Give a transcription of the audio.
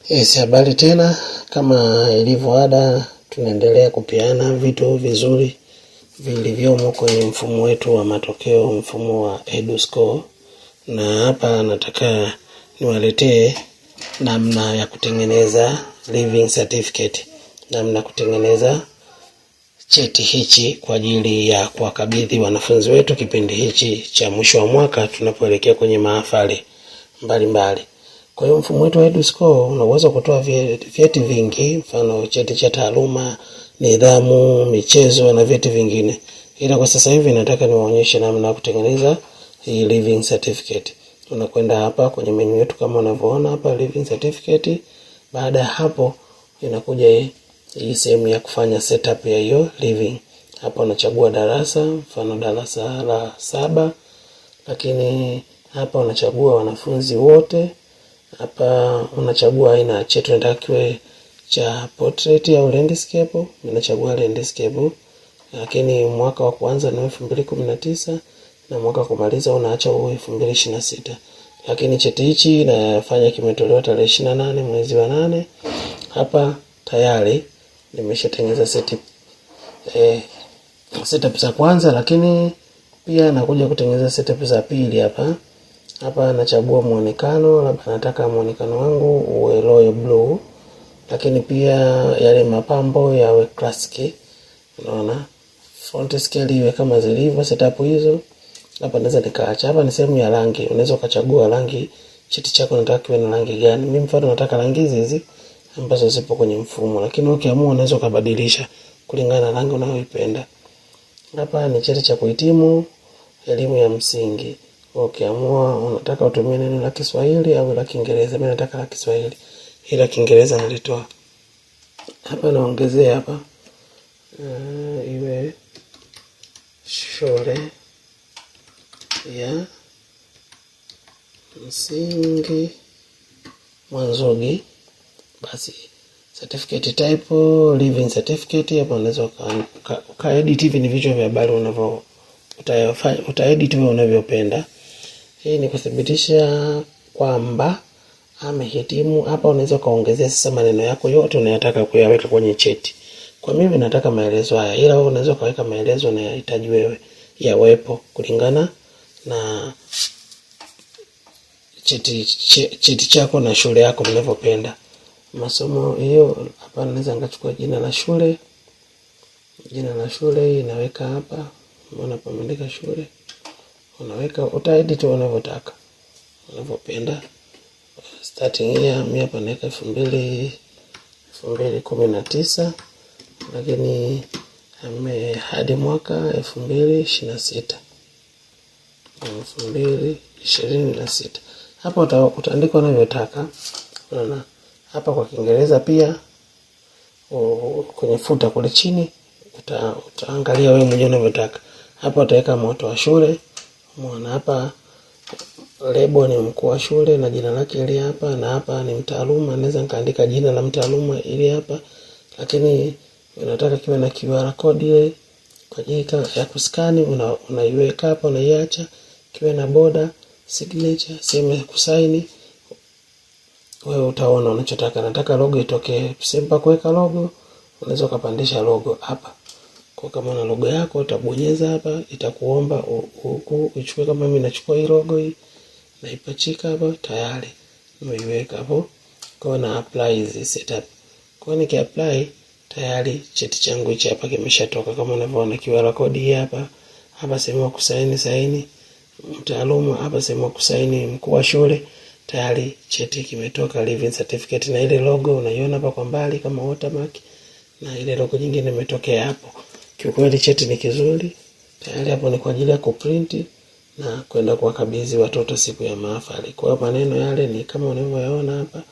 Habari tena, kama ilivyo ada, tunaendelea kupeana vitu vizuri vilivyomo kwenye mfumo wetu wa matokeo, mfumo wa EduScore. Na hapa nataka niwaletee namna ya kutengeneza living certificate, namna kutengeneza cheti hichi kwa ajili ya kuwakabidhi wanafunzi wetu kipindi hichi cha mwisho wa mwaka tunapoelekea kwenye mahafali mbalimbali. Kwa hiyo mfumo wetu wa EduScore unaweza kutoa vyeti vingi, mfano cheti cha taaluma, nidhamu, michezo na vyeti vingine. Ila kwa sasa hivi nataka niwaonyeshe namna ya kutengeneza hii living certificate. Unakwenda hapa kwenye menu yetu kama unavyoona hapa living certificate. Baada ya hapo inakuja hii sehemu ya kufanya setup ya hiyo living. Hapa unachagua darasa, mfano darasa la 7, lakini hapa unachagua wanafunzi wote. Hapa unachagua aina ya cheti unataka kiwe cha portrait au landscape. Unachagua landscape, lakini mwaka wa kwanza ni 2019 na mwaka kumaliza unaacha 2026. Lakini cheti hichi nafanya kimetolewa tarehe 28 mwezi wa 8. Hapa tayari nimeshatengeneza setup za kwanza, lakini pia nakuja kutengeneza setup za pili hapa. Hapa nachagua muonekano, labda nataka muonekano wangu uwe royal blue, lakini pia yale mapambo yawe classic. Unaona? Font scale iwe kama zilivyo setup hizo. Hapa naweza nikaacha. Hapa ni sehemu ya rangi. Unaweza ukachagua rangi cheti chako unataka kiwe na rangi gani. Mimi mfano nataka rangi hizi ambazo zipo kwenye mfumo, lakini ukiamua unaweza kubadilisha kulingana na rangi unayoipenda. Hapa ni cheti cha kuhitimu elimu ya msingi. Ukiamua unataka utumie neno la Kiswahili au la Kiingereza. Mimi nataka la Kiswahili, ila Kiingereza nalitoa. Hapa naongezea hapa iwe shule ya msingi Mwanzogi. Basi certificate type living certificate. Hapa unaweza ukaedit hivi, ni vichwa vya habari unavyo utaedit wewe unavyopenda. Hii ni kuthibitisha kwamba amehitimu. Hapa unaweza kaongezea sasa maneno yako yote unayotaka kuyaweka kwenye cheti. Kwa mimi nataka maelezo haya, ila wewe unaweza kaweka maelezo unayohitaji wewe yawepo kulingana na cheti chako na shule yako mnavyopenda. Masomo hiyo hapa naweza ngachukua jina la shule. Jina la shule inaweka hapa. Unaona pameandika shule. Unaweka utaedit unavyotaka, unavyopenda. Starting year mimi hapa naweka 2019, lakini hadi mwaka 2026. Hapa utaandika unavyotaka. Unaona? Hapa kwa Kiingereza pia kwenye futa kule chini utaangalia wewe mwenyewe unavyotaka. Hapa utaweka moto wa shule. Umeona hapa lebo ni mkuu wa shule na jina lake ili hapa, na hapa ni mtaaluma, naweza nikaandika jina la mtaaluma ili hapa, lakini unataka kiwe na QR code ile kwa ajili ya kuskani, unaiweka hapa, unaiacha kiwe na border, signature, sehemu ya kusaini. Wewe utaona unachotaka. Nataka logo itoke sehemu pa kuweka logo, unaweza kupandisha logo hapa. Kwa kama una logo yako utabonyeza hapa, itakuomba huku uchukue. Kama mimi nachukua hii logo hii na ipachika hapa, tayari nimeiweka hapo. Kwa na apply hizi setup. Kwa niki apply tayari cheti changu hichi hapa kimeshatoka kama unavyoona QR code hii hapa. Hapa sehemu ya kusaini mtaaluma, hapa sehemu ya kusaini mkuu wa shule. Tayari cheti kimetoka living certificate, na ile logo unaiona hapa kwa mbali kama watermark, na ile logo nyingine imetokea hapo. Kiukweli cheti ni kizuri. Tayari hapo ni kwa ajili ya kuprint na kwenda kuwakabidhi watoto siku ya mahafali. Kwa maneno yale ni kama unavyoyaona hapa.